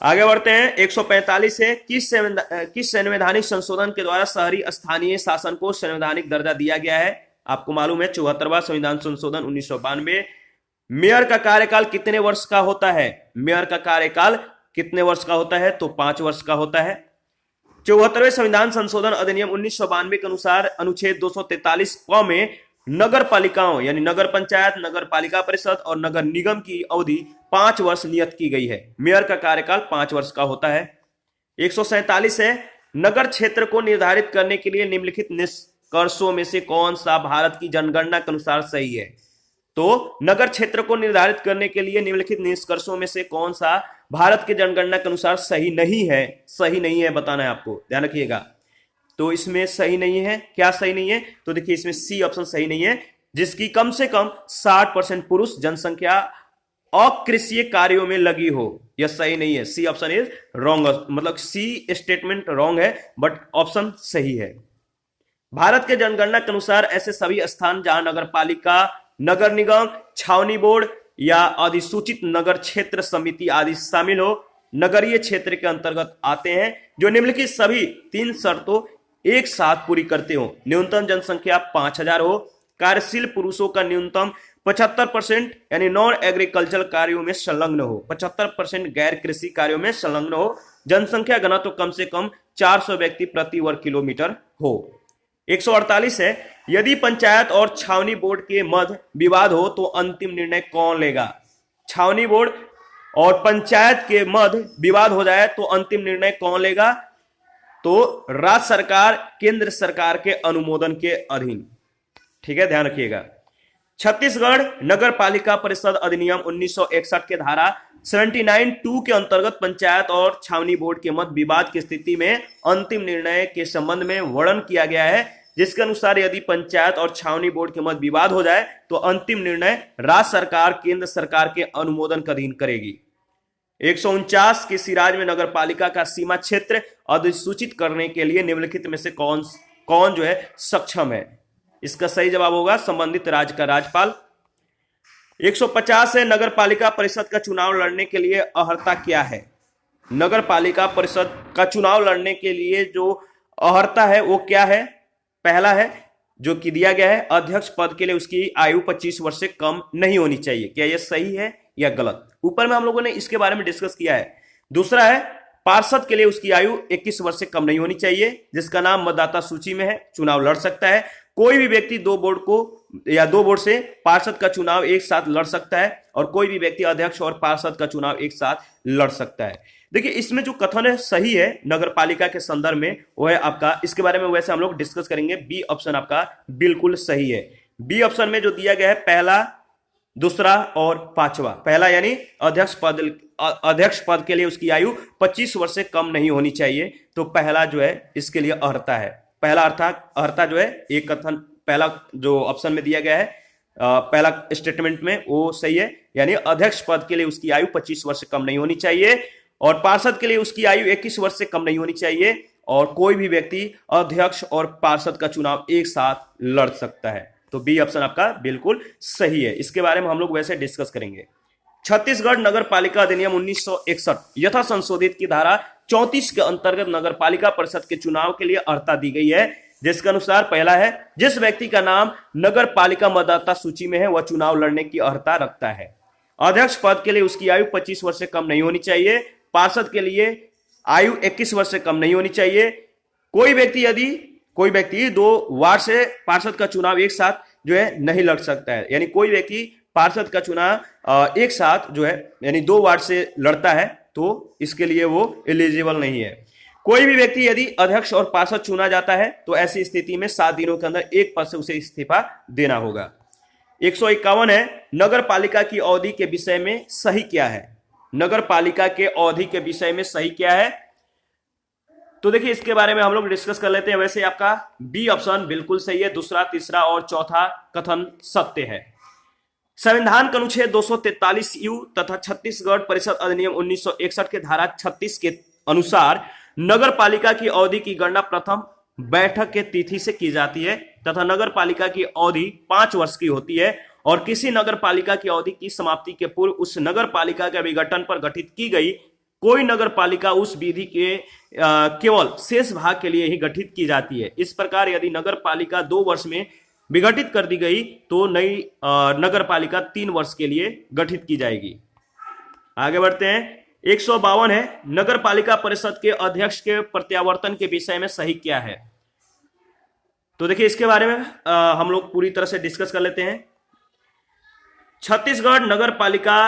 आगे बढ़ते हैं, 145 है, किस संवैधानिक संशोधन के द्वारा शहरी स्थानीय शासन को संवैधानिक दर्जा दिया गया है? आपको मालूम है 74वां संविधान संशोधन 1992। मेयर का कार्यकाल कितने वर्ष का होता है? मेयर का कार्यकाल कितने वर्ष का होता है? तो 5 वर्ष का होता है। 74वें संविधान संशोधन अधिनियम 1992 के अनुसार अनुच्छेद 243 क में नगर पालिकाओं यानी नगर पंचायत, नगर पालिका परिषद और नगर निगम की अवधि 5 वर्ष नियत की गई है। मेयर का कार्यकाल 5 वर्ष का होता है। 147 है, नगर क्षेत्र को निर्धारित करने के लिए निम्नलिखित निष्कर्षों में से कौन सा भारत की जनगणना के अनुसार सही है? तो नगर क्षेत्र को निर्धारित करने के लिए निम्नलिखित निष्कर्षों में से कौन सा भारत की जनगणना के अनुसार सही नहीं है? सही नहीं है बताना है आपको, ध्यान रखिएगा। तो इसमें सही नहीं है, क्या सही नहीं है? तो देखिए इसमें सी ऑप्शन सही नहीं है, जिसकी कम से कम 60% पुरुष जनसंख्या अकृषीय कार्यों में लगी हो, यह सही नहीं है। सी ऑप्शन इज रॉन्ग, मतलब सी स्टेटमेंट रॉन्ग है, बट ऑप्शन सही है। भारत के जनगणना के अनुसार ऐसे सभी स्थान जहां नगर पालिका, नगर निगम, छावनी बोर्ड या अधिसूचित नगर क्षेत्र समिति आदि शामिल हो, नगरीय क्षेत्र के अंतर्गत आते हैं, जो निम्नलिखित सभी 3 शर्तों एक साथ पूरी करते हो। न्यूनतम जनसंख्या 5000 हो, कार्यशील पुरुषों का न्यूनतम 75% यानी नॉन एग्रीकल्चर कार्यों में संलग्न हो, 75% गैर कृषि कार्यों में संलग्न हो, जनसंख्या घनत्व कम से कम 400 व्यक्ति प्रति वर्ग किलोमीटर हो। 148 है, यदि पंचायत और छावनी बोर्ड के मध्य विवाद हो तो अंतिम निर्णय कौन लेगा। छावनी बोर्ड और पंचायत के मध्य विवाद हो जाए तो अंतिम निर्णय कौन लेगा, तो राज्य सरकार केंद्र सरकार के अनुमोदन के अधीन। ठीक है, ध्यान रखिएगा। छत्तीसगढ़ नगर पालिका परिषद अधिनियम 1961 के धारा 79(2) के अंतर्गत पंचायत और छावनी बोर्ड के मध्य विवाद की स्थिति में अंतिम निर्णय के संबंध में वर्णन किया गया है, जिसके अनुसार यदि पंचायत और छावनी बोर्ड के मध्य विवाद हो जाए तो अंतिम निर्णय राज्य सरकार केंद्र सरकार के अनुमोदन का अधीन करेगी। 149 के सिराज में नगर पालिका का सीमा क्षेत्र अधिसूचित करने के लिए निम्नलिखित में से कौन जो है सक्षम है। इसका सही जवाब होगा संबंधित राज्य का राज्यपाल। 150 है, नगर पालिका परिषद का चुनाव लड़ने के लिए अर्हता क्या है। नगर पालिका परिषद का चुनाव लड़ने के लिए जो अर्हता है वो क्या है। पहला है जो कि दिया गया है, अध्यक्ष पद के लिए उसकी आयु 25 वर्ष से कम नहीं होनी चाहिए। क्या यह सही है या गलत? ऊपर में हम लोगों ने इसके बारे में डिस्कस किया है। दूसरा है, पार्षद के लिए उसकी आयु 21 वर्ष से कम नहीं होनी चाहिए, जिसका नाम मतदाता सूची में है, चुनाव लड़ सकता है। कोई भी व्यक्ति दो बोर्ड से पार्षद का चुनाव एक साथ लड़ सकता है, और कोई भी व्यक्ति अध्यक्ष और पार्षद का चुनाव एक साथ लड़ सकता है। देखिए, इसमें जो कथन है सही है नगर पालिका के संदर्भ में, वो है आपका, इसके बारे में वैसे हम लोग डिस्कस करेंगे। बी ऑप्शन आपका बिल्कुल सही है। बी ऑप्शन में जो दिया गया है पहला, दूसरा और पांचवा। पहला यानी अध्यक्ष पद के लिए उसकी आयु 25 वर्ष से कम नहीं होनी चाहिए, तो पहला जो है इसके लिए अर्हता है। पहला अर्हता जो है एक कथन, पहला जो ऑप्शन में दिया गया है पहला स्टेटमेंट में, वो सही है। यानी अध्यक्ष पद के लिए उसकी आयु 25 वर्ष से कम नहीं होनी चाहिए, और पार्षद के लिए उसकी आयु 21 वर्ष से कम नहीं होनी चाहिए, और कोई भी व्यक्ति अध्यक्ष और पार्षद का चुनाव एक साथ लड़ सकता है। तो बी ऑप्शन आपका बिल्कुल सही है। इसके बारे में हम लोग वैसे डिस्कस करेंगे। छत्तीसगढ़ नगर पालिका अधिनियम 1961 यथा संशोधित की धारा 34 के अंतर्गत नगर पालिका परिषद के चुनाव के लिए अर्हता दी गई है, जिसके अनुसार पहला है, जिस व्यक्ति का नाम नगर पालिका मतदाता सूची में है वह चुनाव लड़ने की अर्हता रखता है। अध्यक्ष पद के लिए उसकी आयु 25 वर्ष से कम नहीं होनी चाहिए। पार्षद के लिए आयु 21 वर्ष से कम नहीं होनी चाहिए। कोई व्यक्ति 2 वार्ड से पार्षद का चुनाव एक साथ जो है नहीं लड़ सकता है। यानी कोई व्यक्ति पार्षद का चुनाव एक साथ जो है यानी 2 वार्ड से लड़ता है तो इसके लिए वो एलिजिबल नहीं है। कोई भी व्यक्ति यदि अध्यक्ष और पार्षद चुना जाता है तो ऐसी स्थिति में 7 दिनों के अंदर एक पद से उसे इस्तीफा देना होगा। 151 है, नगर पालिका की अवधि के विषय में सही क्या है। नगर पालिका के अवधि के विषय में सही क्या है, तो देखिए इसके बारे में हम लोग डिस्कस कर लेते हैं। वैसे आपका बी ऑप्शन बिल्कुल सही है। दूसरा, तीसरा और चौथा कथन सत्य है। संविधान का अनुच्छेद 243U तथा छत्तीसगढ़ परिषद अधिनियम 1961 के धारा 36 के अनुसार नगर पालिका की अवधि की गणना प्रथम बैठक के तिथि से की जाती है तथा नगर पालिका की अवधि 5 वर्ष की होती है, और किसी नगर पालिका की अवधि की समाप्ति के पूर्व उस नगर पालिका के विघटन पर गठित की गई कोई नगर पालिका उस विधि के केवल शेष भाग के लिए ही गठित की जाती है। इस प्रकार यदि नगर पालिका 2 वर्ष में विघटित कर दी गई तो नई नगर पालिका 3 वर्ष के लिए गठित की जाएगी। आगे बढ़ते हैं। 152 है, नगर पालिका परिषद के अध्यक्ष के प्रत्यावर्तन के विषय में सही क्या है। तो देखिए इसके बारे में हम लोग पूरी तरह से डिस्कस कर लेते हैं। छत्तीसगढ़ नगर पालिका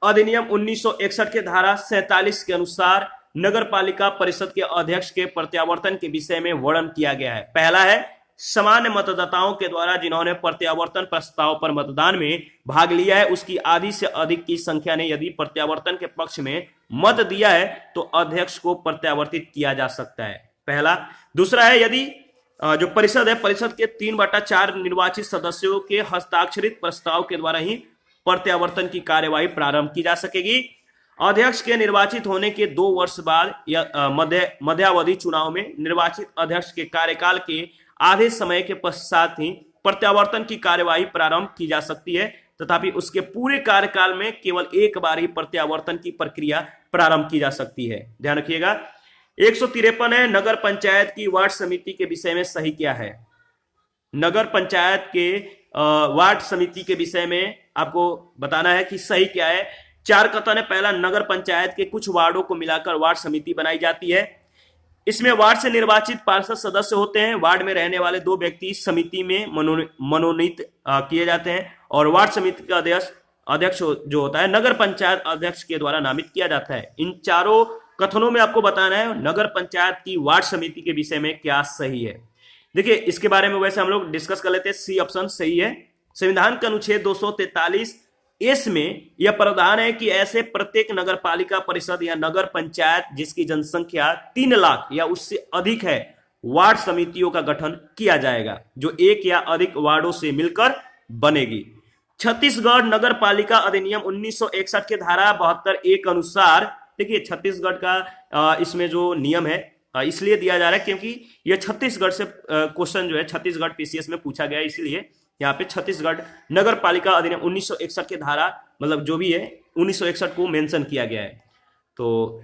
अधिनियम 1961 के धारा 47 के अनुसार नगर पालिका परिषद के अध्यक्ष के प्रत्यावर्तन के विषय में वर्णन किया गया है। पहला है, सामान्य मतदाताओं के द्वारा जिन्होंने प्रत्यावर्तन प्रस्ताव पर मतदान में भाग लिया है उसकी आधी से अधिक की संख्या ने यदि प्रत्यावर्तन के पक्ष में मत दिया है तो अध्यक्ष को प्रत्यावर्तित किया जा सकता है। पहला। दूसरा है, यदि जो परिषद है, परिषद के 3/4 निर्वाचित सदस्यों के हस्ताक्षरित प्रस्ताव के द्वारा ही प्रत्यावर्तन की कार्यवाही प्रारंभ की जा सकेगी। अध्यक्ष के निर्वाचित होने के 2 वर्ष बाद या मध्यावधि चुनाव में निर्वाचित अध्यक्ष के कार्यकाल के आधे समय के पश्चात ही प्रत्यावर्तन की कार्यवाही प्रारंभ की जा सकती है, तथापि उसके पूरे कार्यकाल में केवल एक बार ही प्रत्यावर्तन की प्रक्रिया प्रारंभ की जा सकती है। ध्यान रखिएगा। 153 है, नगर पंचायत की वार्ड समिति के विषय में सही क्या है। नगर पंचायत के वार्ड समिति के विषय में आपको बताना है कि सही क्या है। 4 कथन है। पहला, नगर पंचायत के कुछ वार्डों को मिलाकर वार्ड समिति बनाई जाती है। इसमें वार्ड से निर्वाचित पार्षद सदस्य होते हैं। वार्ड में रहने वाले 2 व्यक्ति समिति में मनोनीत किए जाते हैं और वार्ड समिति का अध्यक्ष जो होता है नगर पंचायत अध्यक्ष के द्वारा नामित किया जाता है। इन चारों कथनों में आपको बताना है नगर पंचायत की वार्ड समिति के विषय में क्या सही है। देखिए, इसके बारे में वैसे हम लोग डिस्कस कर लेते हैं। सी ऑप्शन सही है। संविधान का अनुच्छेद 243 एस में यह प्रावधान है कि ऐसे प्रत्येक नगर पालिका परिषद या नगर पंचायत जिसकी जनसंख्या 3 लाख या उससे अधिक है, वार्ड समितियों का गठन किया जाएगा, जो एक या अधिक वार्डों से मिलकर बनेगी। छत्तीसगढ़ नगर पालिका अधिनियम 1961 के धारा 72(a) के अनुसार, देखिए छत्तीसगढ़ का इसमें जो नियम है इसलिए दिया जा रहा है क्योंकि यह छत्तीसगढ़ से क्वेश्चन जो है छत्तीसगढ़ पीसीएस में पूछा गया है, इसलिए यहाँ पे छत्तीसगढ़ नगर पालिका अधिनियम 1961 के धारा मतलब जो भी है 1961 को मेंशन किया गया है। तो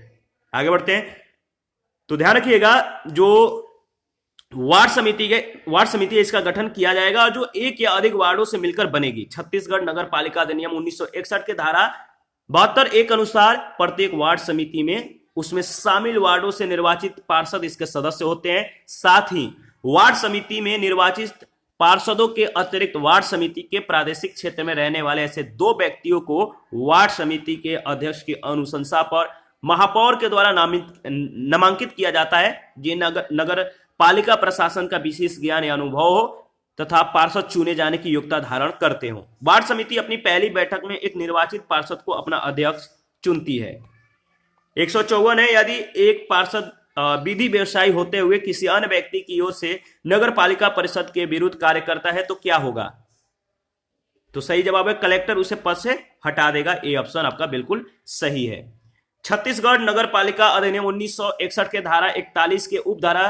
आगे बढ़ते हैं। तो ध्यान रखिएगा, जो वार्ड समिति है इसका गठन किया जाएगा जो एक या अधिक वार्डों से मिलकर बनेगी। छत्तीसगढ़ नगर पालिका अधिनियम 1961 के धारा 72(a) के अनुसार प्रत्येक वार्ड समिति में उसमें शामिल वार्डों से निर्वाचित पार्षद इसके सदस्य होते हैं। साथ ही वार्ड समिति में निर्वाचित पार्षदों के अतिरिक्त वार्ड समिति के प्रादेशिक क्षेत्र में रहने वाले ऐसे 2 व्यक्तियों को वार्ड समिति के अध्यक्ष की अनुशंसा पर महापौर के द्वारा नामांकित किया जाता है, जिन नगर पालिका प्रशासन का विशेष ज्ञान या अनुभव हो तथा पार्षद चुने जाने की योग्यता धारण करते हो। वार्ड समिति अपनी पहली बैठक में एक निर्वाचित पार्षद को अपना अध्यक्ष चुनती है। 154 है, यदि एक पार्षद विधि व्यवसायी होते हुए किसी अन्य व्यक्ति की ओर से नगर पालिका परिषद के विरुद्ध कार्य करता है तो क्या होगा। तो सही जवाब है कलेक्टर उसे पद से हटा देगा। ए ऑप्शन आपका बिल्कुल सही है। छत्तीसगढ़ नगर पालिका अधिनियम 1961 के धारा 41 के उपधारा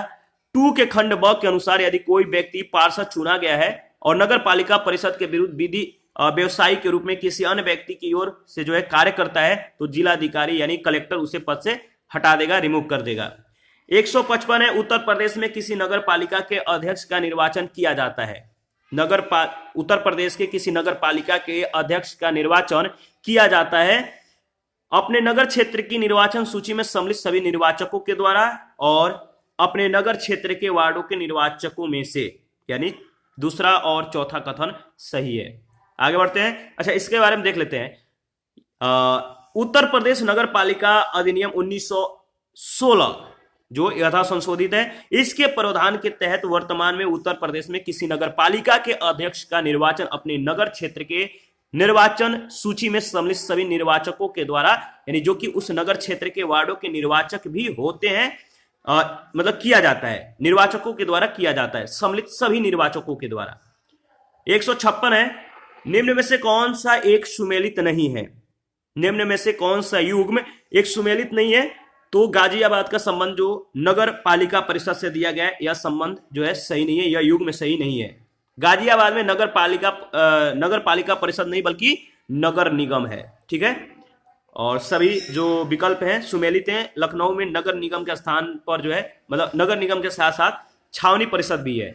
2 के खंड ब के अनुसार यदि कोई व्यक्ति पार्षद चुना गया है और नगर पालिका परिषद के विरुद्ध विधि व्यवसायी के रूप में किसी अन्य व्यक्ति की ओर से जो है कार्य करता है तो जिलाधिकारी यानी कलेक्टर उसे पद से हटा देगा, रिमूव कर देगा। 155 है, उत्तर प्रदेश में किसी नगर पालिका के अध्यक्ष का निर्वाचन किया जाता है। उत्तर प्रदेश के किसी नगर पालिका के अध्यक्ष का निर्वाचन किया जाता है अपने नगर क्षेत्र की निर्वाचन सूची में सम्मिलित सभी निर्वाचकों के द्वारा और अपने नगर क्षेत्र के वार्डों के निर्वाचकों में से, यानी दूसरा और चौथा कथन सही है। आगे बढ़ते हैं। अच्छा, इसके बारे में देख लेते हैं। उत्तर प्रदेश नगर पालिका अधिनियम 1916 जो यथा संशोधित है, इसके प्रावधान के तहत वर्तमान में उत्तर प्रदेश में किसी नगर पालिका के अध्यक्ष का निर्वाचन अपने नगर क्षेत्र के निर्वाचन सूची में सम्मिलित सभी निर्वाचकों के द्वारा, यानी जो कि उस नगर क्षेत्र के वार्डों के निर्वाचक भी होते हैं, मतलब किया जाता है, निर्वाचकों के द्वारा किया जाता है, सम्मिलित सभी निर्वाचकों के द्वारा। 156 है, निम्न में से कौन सा एक सुमेलित नहीं है। निम्न में से कौन सा युग्म एक सुमेलित नहीं है। तो गाजियाबाद का संबंध जो नगर पालिका परिषद से दिया गया है, यह संबंध जो है सही नहीं है, यह युग्म सही नहीं है। गाजियाबाद में नगर पालिका परिषद नहीं बल्कि नगर निगम है, ठीक है। और सभी जो विकल्प हैं सुमेलित हैं। लखनऊ में नगर निगम के स्थान पर जो है मतलब नगर निगम के साथ साथ छावनी परिषद भी है।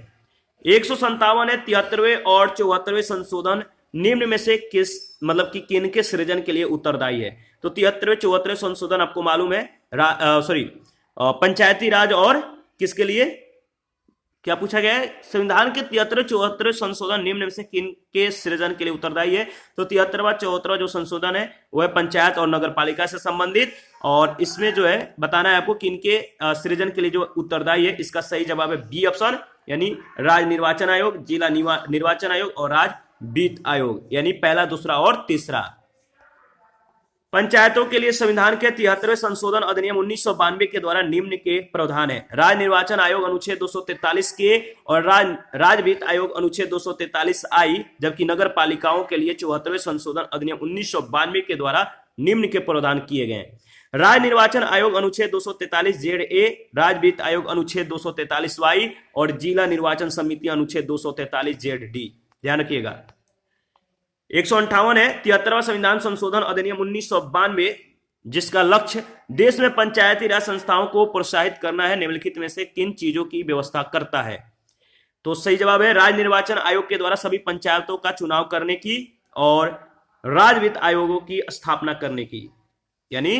157 है, 73वें और 74वें संशोधन निम्न में से किन के सृजन के लिए उत्तरदायी है। तो 73वें 74वें संशोधन आपको मालूम है पंचायती राज और किसके लिए क्या पूछा गया है। संविधान के 73वें 74वें संशोधन निम्न में से किन के सृजन के लिए उत्तरदायी है। तो 73वां 74वां जो संशोधन है वह है पंचायत और नगर पालिका से संबंधित, और इसमें जो है बताना है आपको किन के सृजन के लिए जो उत्तरदायी है। इसका सही जवाब है बी ऑप्शन, यानी राज्य निर्वाचन आयोग, जिला निर्वाचन आयोग और राज्य वित्त आयोग, यानी पहला, दूसरा और तीसरा। पंचायतों के लिए संविधान के 73वें संशोधन अधिनियम 1992 के द्वारा निम्न के प्रावधान है। राज्य निर्वाचन आयोग अनुच्छेद 243 के और राज्य वित्त आयोग अनुच्छेद 243 आई, जबकि नगर पालिकाओं के लिए 74वें संशोधन अधिनियम 1992 के द्वारा निम्न के प्रावधान किए गए। राज्य निर्वाचन आयोग अनुच्छेद 243 जेड ए, राज्य वित्त आयोग अनुच्छेद 243 वाई और जिला निर्वाचन समिति अनुच्छेद 243 जेड डी। ध्यान रखिएगा। 158 है 73वां संविधान संशोधन अधिनियम 1992, जिसका लक्ष्य देश में पंचायती राज संस्थाओं को प्रोत्साहित करना है, निम्नलिखित में से किन चीजों की व्यवस्था करता है? तो सही जवाब है राज्य निर्वाचन आयोग के द्वारा सभी पंचायतों का चुनाव करने की और राज्य वित्त आयोगों की स्थापना करने की। यानी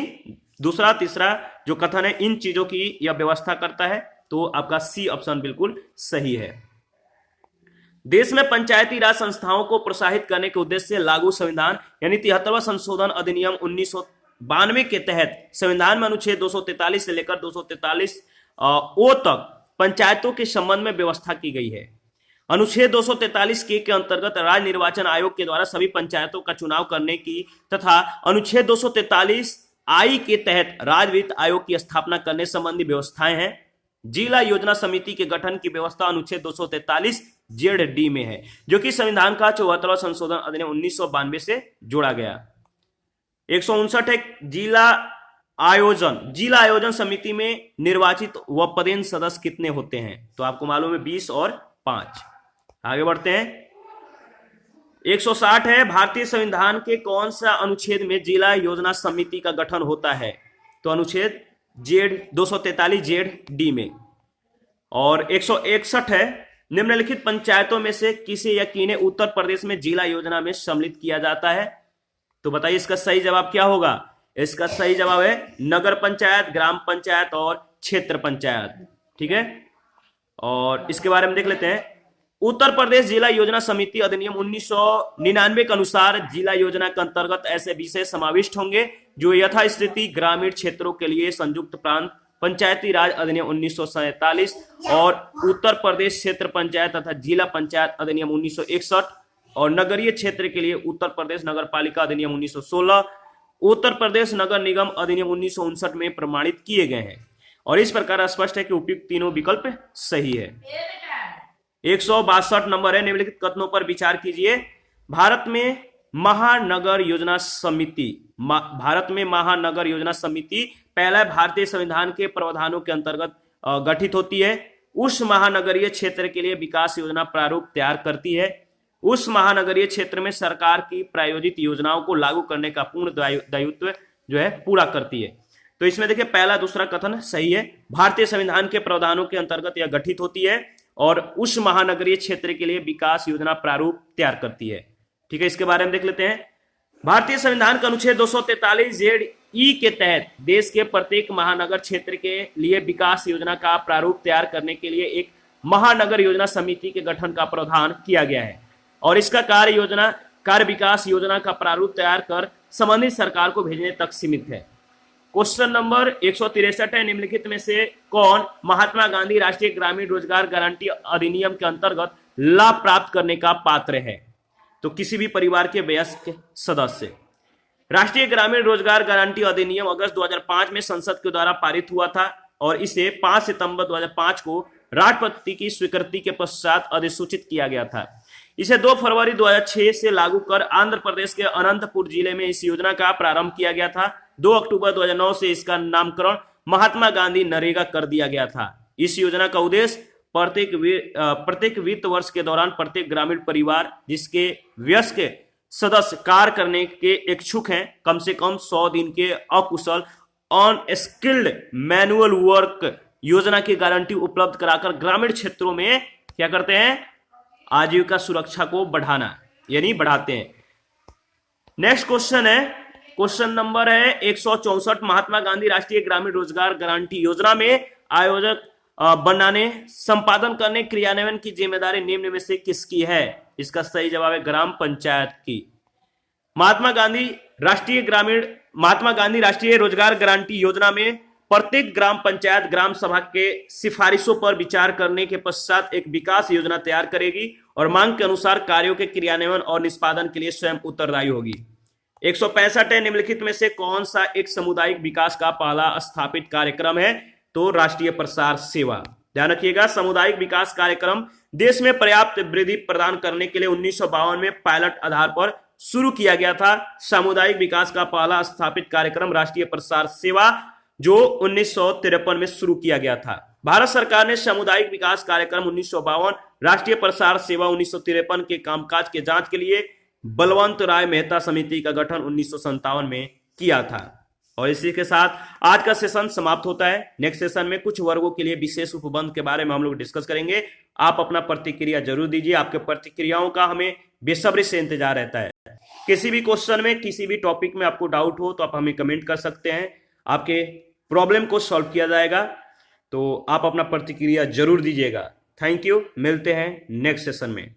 दूसरा तीसरा जो कथन है इन चीजों की यह व्यवस्था करता है, तो आपका सी ऑप्शन बिल्कुल सही है। देश में पंचायती राज संस्थाओं को प्रोत्साहित करने के उद्देश्य से लागू संविधान यानी 73वां संशोधन अधिनियम 1992 के तहत संविधान में अनुच्छेद 243 से लेकर 243 ओ तक पंचायतों के संबंध में व्यवस्था की गई है। अनुच्छेद 243 के अंतर्गत राज्य निर्वाचन आयोग के द्वारा सभी पंचायतों का चुनाव करने की तथा अनुच्छेद 243 आई के तहत राज्य वित्त आयोग की स्थापना करने संबंधी व्यवस्थाएं हैं। जिला योजना समिति के गठन की व्यवस्था अनुच्छेद 243 जेड डी में है, जो कि संविधान का 74वां संशोधन अधिनियम 1992 से जोड़ा गया। 159 है जिला आयोजन समिति में निर्वाचित व पदेन सदस्य कितने होते हैं? तो आपको मालूम है 20 और 5। आगे बढ़ते हैं। 160 है भारतीय संविधान के कौन सा अनुच्छेद में जिला योजना समिति का गठन होता है? तो अनुच्छेद जेड 243 जेड डी में। और 161 है निम्नलिखित पंचायतों में से किसे या किन्हें उत्तर प्रदेश में जिला योजना में सम्मिलित किया जाता है? तो बताइए इसका सही जवाब क्या होगा? इसका सही जवाब है नगर पंचायत, ग्राम पंचायत और क्षेत्र पंचायत। ठीक है, और इसके बारे में देख लेते हैं। उत्तर प्रदेश जिला योजना समिति अधिनियम 1999 के अनुसार जिला योजना के अंतर्गत ऐसे विषय समाविष्ट होंगे जो यथास्थिति ग्रामीण क्षेत्रों के लिए संयुक्त प्रांत पंचायती राज अधिनियम 1947 और उत्तर प्रदेश क्षेत्र पंचायत तथा जिला पंचायत अधिनियम 1961 और नगरीय क्षेत्र के लिए उत्तर प्रदेश नगर पालिका अधिनियम 1916, उत्तर प्रदेश नगर निगम अधिनियम 1959 में प्रमाणित किए गए हैं। और इस प्रकार स्पष्ट है कि उपयुक्त तीनों विकल्प सही है। 162 नंबर है निम्नलिखित कथनों पर विचार कीजिए। भारत में महानगर योजना समिति पहला भारतीय संविधान के प्रावधानों के अंतर्गत गठित होती है। उस महानगरीय क्षेत्र के लिए विकास योजना प्रारूप तैयार करती है। उस महानगरीय क्षेत्र में सरकार की प्रायोजित योजनाओं को लागू करने का पूर्ण दायित्व जो है पूरा करती है। तो इसमें देखिए पहला दूसरा कथन सही है। भारतीय संविधान के प्रावधानों के अंतर्गत यह गठित होती है और उस महानगरीय क्षेत्र के लिए विकास योजना प्रारूप तैयार करती है। ठीक है, इसके बारे में देख लेते हैं। भारतीय संविधान का अनुच्छेद 243 जेड ई के तहत देश के प्रत्येक महानगर क्षेत्र के लिए विकास योजना का प्रारूप तैयार करने के लिए एक महानगर योजना समिति के गठन का प्रावधान किया गया है और इसका कार्य विकास योजना का प्रारूप तैयार कर संबंधित सरकार को भेजने तक सीमित है। क्वेश्चन नंबर 163 है निम्नलिखित में से कौन महात्मा गांधी राष्ट्रीय ग्रामीण रोजगार गारंटी अधिनियम के अंतर्गत लाभ प्राप्त करने का पात्र है? तो किसी भी परिवार के वयस्क सदस्य। राष्ट्रीय ग्रामीण रोजगार गारंटी अधिनियम अगस्त 2005 में संसद के द्वारा पारित हुआ था और इसे 5 सितंबर 2005 को राष्ट्रपति की स्वीकृति के पश्चात अधिसूचित किया गया था। इसे 2 फरवरी 2006 से लागू कर आंध्र प्रदेश के अनंतपुर जिले में इस योजना का प्रारंभ किया गया था। 2 अक्टूबर 2009 से इसका नामकरण महात्मा गांधी नरेगा कर दिया गया था। इस योजना का उद्देश्य प्रत्येक वित्त वर्ष के दौरान प्रत्येक ग्रामीण परिवार जिसके वयस्क सदस्य कार्य करने के इच्छुक हैं कम से कम 100 दिन के अकुशल अनस्किल्ड मैनुअल वर्क योजना की गारंटी उपलब्ध कराकर ग्रामीण क्षेत्रों में क्या करते हैं? आजीविका सुरक्षा को बढ़ाते हैं। नेक्स्ट क्वेश्चन है, क्वेश्चन नंबर है 164। महात्मा गांधी राष्ट्रीय ग्रामीण रोजगार गारंटी योजना में आयोजक बनाने, संपादन करने, क्रियान्वयन की जिम्मेदारी निम्न में से किसकी है? इसका सही जवाब है ग्राम पंचायत की। महात्मा गांधी राष्ट्रीय रोजगार गारंटी योजना में प्रत्येक ग्राम पंचायत ग्राम सभा के सिफारिशों पर विचार करने के पश्चात एक विकास योजना तैयार करेगी और मांग के अनुसार कार्यों के क्रियान्वयन और निष्पादन के लिए स्वयं उत्तरदायी होगी। 165 है निम्नलिखित में से कौन सा एक सामुदायिक विकास का पहला स्थापित कार्यक्रम है? तो राष्ट्रीय प्रसार सेवा। ध्यान रखिएगा, सामुदायिक विकास कार्यक्रम देश में पर्याप्त वृद्धि प्रदान करने के लिए 1952 में पायलट आधार पर शुरू किया गया था सामुदायिक विकास का पहला स्थापित कार्यक्रम राष्ट्रीय प्रसार सेवा, जो 1953 में शुरू किया गया था। भारत सरकार ने सामुदायिक विकास कार्यक्रम 1952, राष्ट्रीय प्रसार सेवा 1953 के कामकाज के जांच के लिए बलवंत राय मेहता समिति का गठन 1957 में किया था। और इसी के साथ आज का सेशन समाप्त होता है। नेक्स्ट सेशन में कुछ वर्गों के लिए विशेष उपबंध के बारे में हम लोग डिस्कस करेंगे। आप अपना प्रतिक्रिया जरूर दीजिए, आपके प्रतिक्रियाओं का हमें बेसब्री से इंतजार रहता है। किसी भी क्वेश्चन में, किसी भी टॉपिक में आपको डाउट हो तो आप हमें कमेंट कर सकते हैं, आपके प्रॉब्लम को सॉल्व किया जाएगा। तो आप अपना प्रतिक्रिया जरूर दीजिएगा। थैंक यू, मिलते हैं नेक्स्ट सेशन में।